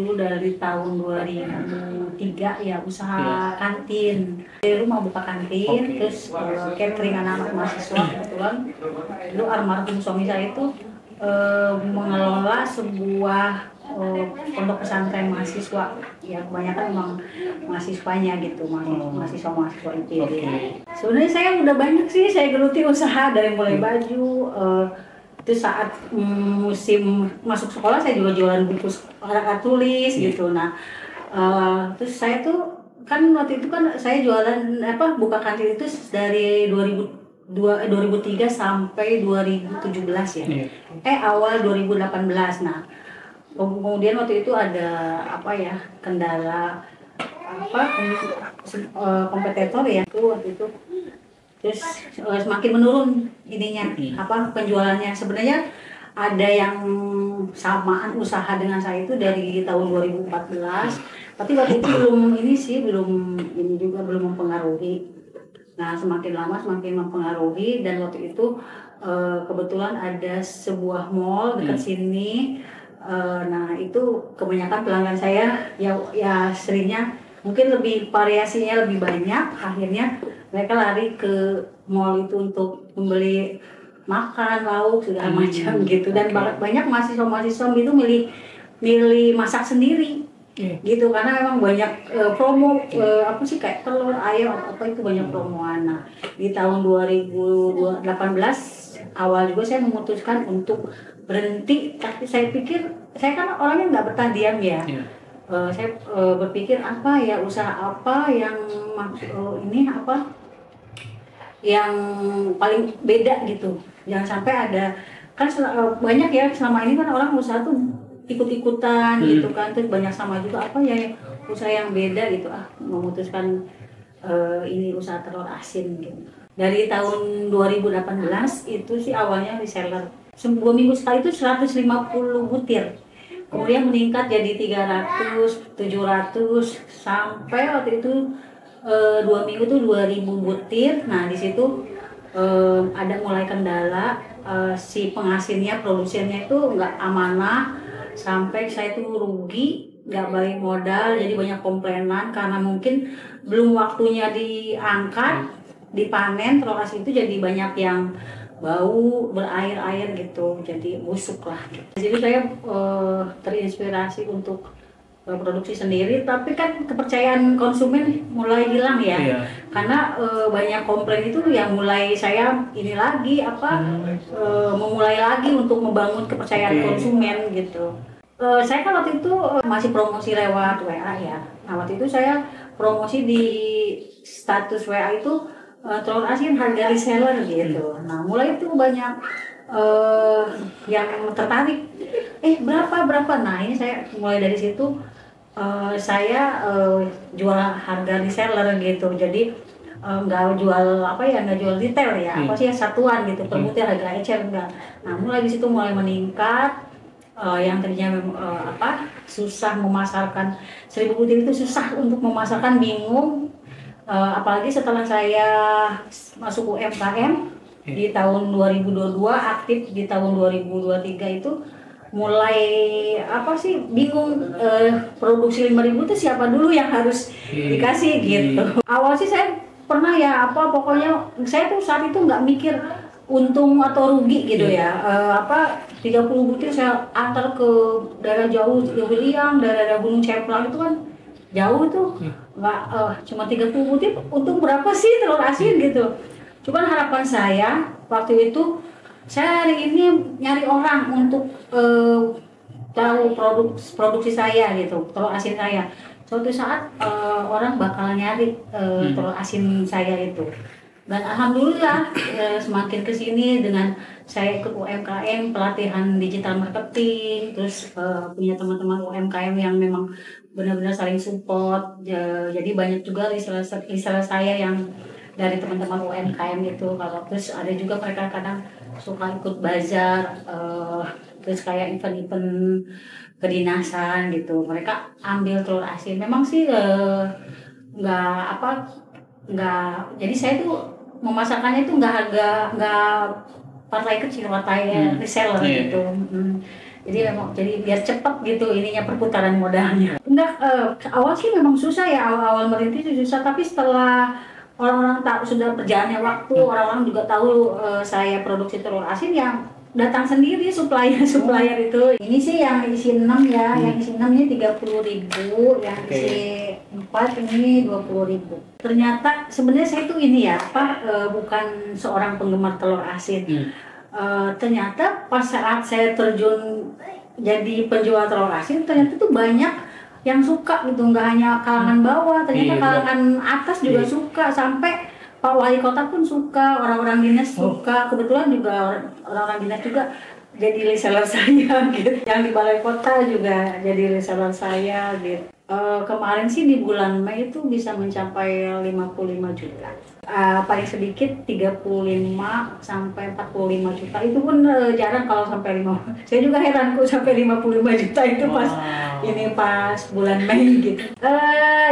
dulu dari tahun 2003 ya usaha kantin. Dari rumah buka kantin, terus catering anak-anak mahasiswa kebetulan. Dulu almarhum suami saya itu mengelola sebuah pondok pesantren mahasiswa. Ya kebanyakan memang mahasiswanya gitu, mahasiswa itu. Sebenarnya saya udah banyak sih saya geluti usaha dari mulai baju. Itu saat musim masuk sekolah saya juga jualan buku alat tulis gitu. Nah terus saya tuh kan waktu itu kan saya jualan buka kantin itu dari 2003 sampai 2017 ya. Awal 2018. Nah kemudian waktu itu ada kendala kompetitor ya itu waktu itu. Terus semakin menurun ininya penjualannya. Sebenarnya ada yang samaan usaha dengan saya itu dari tahun 2014, tapi waktu itu belum mempengaruhi. Nah semakin lama semakin mempengaruhi, dan waktu itu kebetulan ada sebuah mall dekat sini. Nah itu kebanyakan pelanggan saya ya seringnya mungkin lebih variasinya lebih banyak, akhirnya mereka lari ke mall itu untuk membeli makan, lauk, segala macam gitu. Dan banyak mahasiswa itu milih masak sendiri gitu, karena memang banyak promo kayak telur, ayam, itu banyak promoan. Nah di tahun 2018 awal juga saya memutuskan untuk berhenti, tapi saya pikir saya kan orangnya nggak betah diam ya. Saya berpikir usaha apa yang yang paling beda gitu. Jangan sampai ada kan banyak ya selama ini kan orang usaha tuh ikut-ikutan gitu kan, terus banyak sama juga usaha yang beda gitu. Memutuskan ini usaha telur asin gitu. Dari tahun 2018 itu sih awalnya reseller. 2 minggu sekali itu 150 butir. Kemudian meningkat jadi 300, 700 sampai waktu itu 2 minggu tuh 2000 butir. Nah di situ ada mulai kendala, si penghasilnya, produsennya itu nggak amanah, sampai saya tuh rugi, nggak balik modal, jadi banyak komplainan karena mungkin belum waktunya diangkat, dipanen telur asin itu, jadi banyak yang bau, berair-air gitu, jadi busuk lah. Jadi saya terinspirasi untuk produksi sendiri, tapi kan kepercayaan konsumen mulai hilang ya. Karena banyak komplain itu yang mulai saya memulai lagi untuk membangun kepercayaan konsumen gitu. Saya kan waktu itu masih promosi lewat WA ya. Nah waktu itu saya promosi di status WA itu telur asin harga reseller gitu. Nah mulai itu banyak yang tertarik. Berapa? Nah ini saya mulai dari situ. Saya jual harga reseller gitu, jadi nggak jual nggak jual retail ya, satuan gitu, per butir harga ecer enggak. Nah mulai di situ mulai meningkat. Yang tadinya susah memasarkan 1000 butir itu, susah untuk memasarkan, bingung. Apalagi setelah saya masuk UMKM di tahun 2022, aktif di tahun 2023 itu mulai bingung, produksi 5.000 itu siapa dulu yang harus dikasih gitu. Awal sih saya pernah pokoknya saya tuh saat itu nggak mikir untung atau rugi gitu ya. 30 butir saya antar ke daerah jauh, Liang, daerah Gunung Cemplang itu kan jauh tuh, nggak cuma 30 butir, untung berapa sih telur asin gitu. Cuman harapan saya waktu itu, saya hari ini nyari orang untuk tahu produksi saya gitu, telur asin saya. Suatu saat orang bakal nyari telur asin saya itu. Dan alhamdulillah semakin kesini dengan saya ikut UMKM, pelatihan digital marketing, terus punya teman-teman UMKM yang memang benar-benar saling support. Jadi banyak juga reseller saya yang dari teman-teman UMKM itu. Terus ada juga mereka kadang suka ikut bazar, terus kayak event-event kedinasan gitu. Mereka ambil telur asin. Memang sih jadi saya tuh memasarkannya itu nggak partai kecil, partai reseller gitu. Jadi memang jadi biar cepet gitu ininya perputaran modalnya. Enggak, awal sih memang susah ya, awal-awal merintis itu susah, tapi setelah orang-orang tahu sudah berjalannya waktu, orang-orang juga tahu saya produksi telur asin yang datang sendiri supplier itu. Ini sih yang isi 6 ya, yang isi 6 ini 30.000, yang isi 4 ini 20.000. Ternyata sebenarnya saya tuh ini ya, bukan seorang penggemar telur asin. Ternyata pas saat saya terjun jadi penjual telur asin, ternyata tuh banyak yang suka gitu, nggak hanya kalangan bawah, ternyata kalangan atas juga suka, sampai Pak Wali Kota pun suka, orang-orang dinas suka, kebetulan juga orang-orang dinas juga jadi reseller saya gitu, yang di Balai Kota juga jadi reseller saya gitu. Kemarin sih di bulan Mei itu bisa mencapai 55 juta. Paling sedikit 35 sampai 45 juta. Itu pun jarang kalau sampai 5. Saya juga heran kok sampai 55 juta itu pas bulan Mei gitu.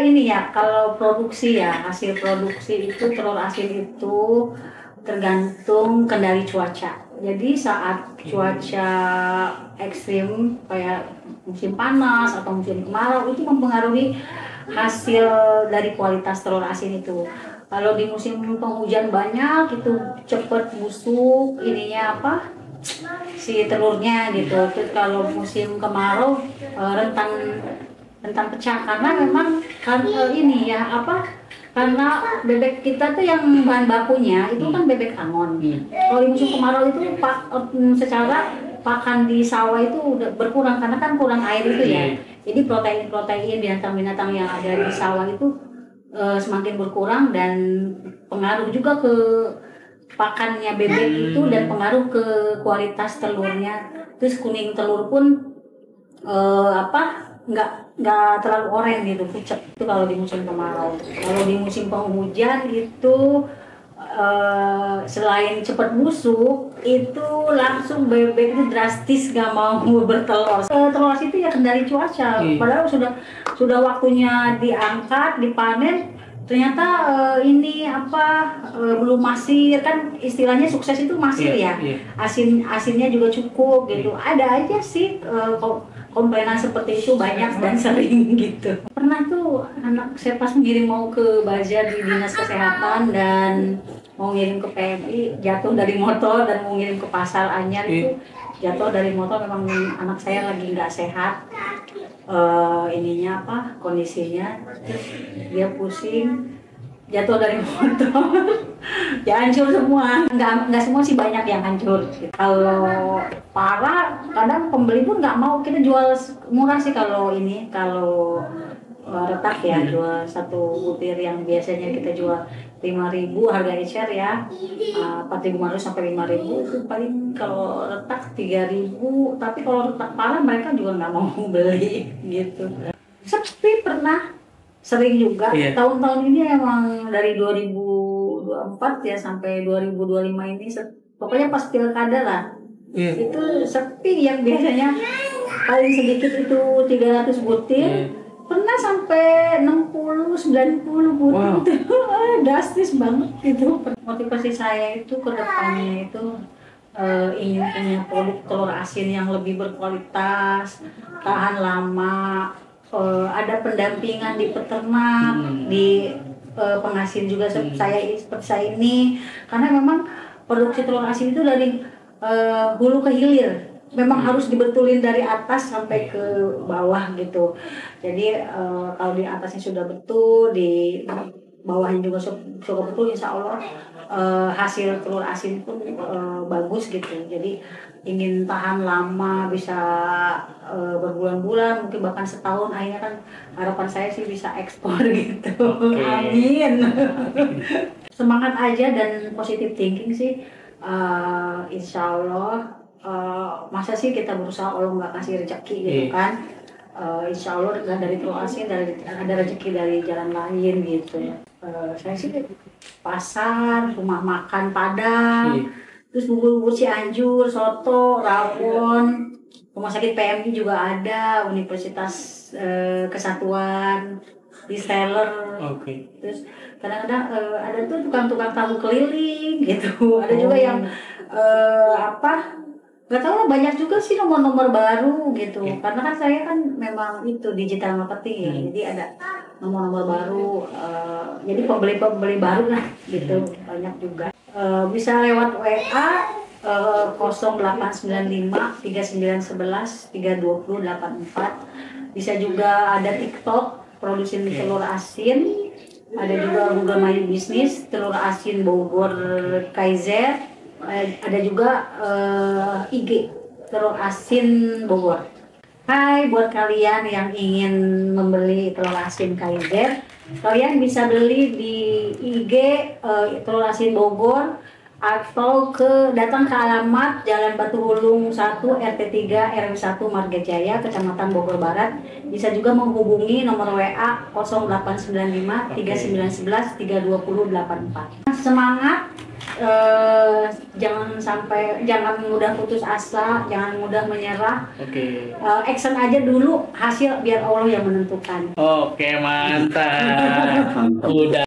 Ini ya, kalau produksi ya, hasil produksi itu telur asin itu tergantung kendali cuaca. Jadi saat cuaca ekstrim kayak musim panas atau musim kemarau itu mempengaruhi hasil dari kualitas telur asin itu. Kalau di musim penghujan banyak itu cepet busuk ininya si telurnya gitu. Terus kalau musim kemarau rentan pecah karena memang ini ya karena bebek kita tuh yang bahan bakunya itu kan bebek angon. Kalau di musim kemarau itu secara pakan di sawah itu udah berkurang karena kan kurang air itu ya. Jadi protein binatang-binatang yang ada di sawah itu semakin berkurang dan pengaruh juga ke pakannya bebek itu dan pengaruh ke kualitas telurnya. Terus kuning telur pun nggak terlalu oranye gitu, pucat itu kalau di musim kemarau. Kalau di musim penghujan itu selain cepat busuk itu langsung bebek itu drastis gak mau bertelur. Telur asin itu ya kendali cuaca. Padahal sudah waktunya diangkat, dipanen, ternyata belum masir, kan istilahnya sukses itu masir ya. Asinnya juga cukup gitu. Ada aja sih komplainan seperti itu banyak dan sering gitu. Pernah tuh anak saya pas ngirim mau ke bazar di dinas kesehatan dan mau ngirim ke PMI, jatuh dari motor dan mau ngirim ke pasar Anyar itu jatuh dari motor. Memang anak saya lagi nggak sehat kondisinya, terus dia pusing jatuh dari motor. Ya hancur semua, nggak semua sih, banyak yang hancur. Kalau parah kadang pembeli pun nggak mau kita jual murah sih. Kalau retak ya, jual satu butir yang biasanya kita jual 5.000 harga ecer ya, 4.500 sampai 5.000 itu paling. Kalau retak 3.000, tapi kalau retak parah mereka juga nggak mau beli gitu. Sepi pernah, sering juga. Tahun-tahun ini emang dari 2024 ya sampai 2025 ini pokoknya pas pilkada lah, itu sepi. Yang biasanya paling sedikit itu 300 butir, pernah sampai 60-90 butir. Drastis banget gitu. Motivasi saya itu ke depannya itu ingin punya produk telur asin yang lebih berkualitas, tahan lama, ada pendampingan di peternak, di penghasil juga seperti saya ini, karena memang produksi telur asin itu dari hulu ke hilir. Memang harus dibetulin dari atas sampai ke bawah gitu. Jadi kalau di atasnya sudah betul, di bawahnya juga sudah betul, insya Allah hasil telur asin pun bagus gitu. Jadi ingin tahan lama, bisa berbulan-bulan, mungkin bahkan setahun. Akhirnya kan harapan saya sih bisa ekspor gitu. Amin. Semangat aja dan positive thinking sih. Insya Allah. Masa sih kita berusaha Allah nggak kasih rezeki gitu kan. Insya Allah dari telur asin ada rezeki dari jalan lain gitu. Saya sih pasar, rumah makan Padang, terus bubur-bubur Cianjur, soto, rawon, rumah sakit PMI juga ada, Universitas Kesatuan, reseller. Terus kadang-kadang ada tuh tukang-tukang tahu keliling gitu. Ada juga yang Gak tahu lah, banyak juga sih nomor-nomor baru gitu. Karena kan saya kan memang itu digital marketing, jadi ada nomor-nomor baru. Jadi pembeli-pembeli baru lah gitu, banyak juga. Bisa lewat WA 0895 3911 32084. Bisa juga ada TikTok produksi telur asin. Ada juga Google My Business telur asin Bogor Kaiser. Ada juga IG telur asin Bogor. Hai, buat kalian yang ingin membeli telur asin Kaiser, kalian bisa beli di IG telur asin Bogor atau datang ke alamat Jalan Batu Hulung 1 RT 3 RW 1 Margajaya, Kecamatan Bogor Barat. Bisa juga menghubungi nomor WA 0895 3911 32084. Semangat, jangan mudah putus asa, jangan mudah menyerah. Action aja dulu, hasil biar Allah yang menentukan. Mantap. Udah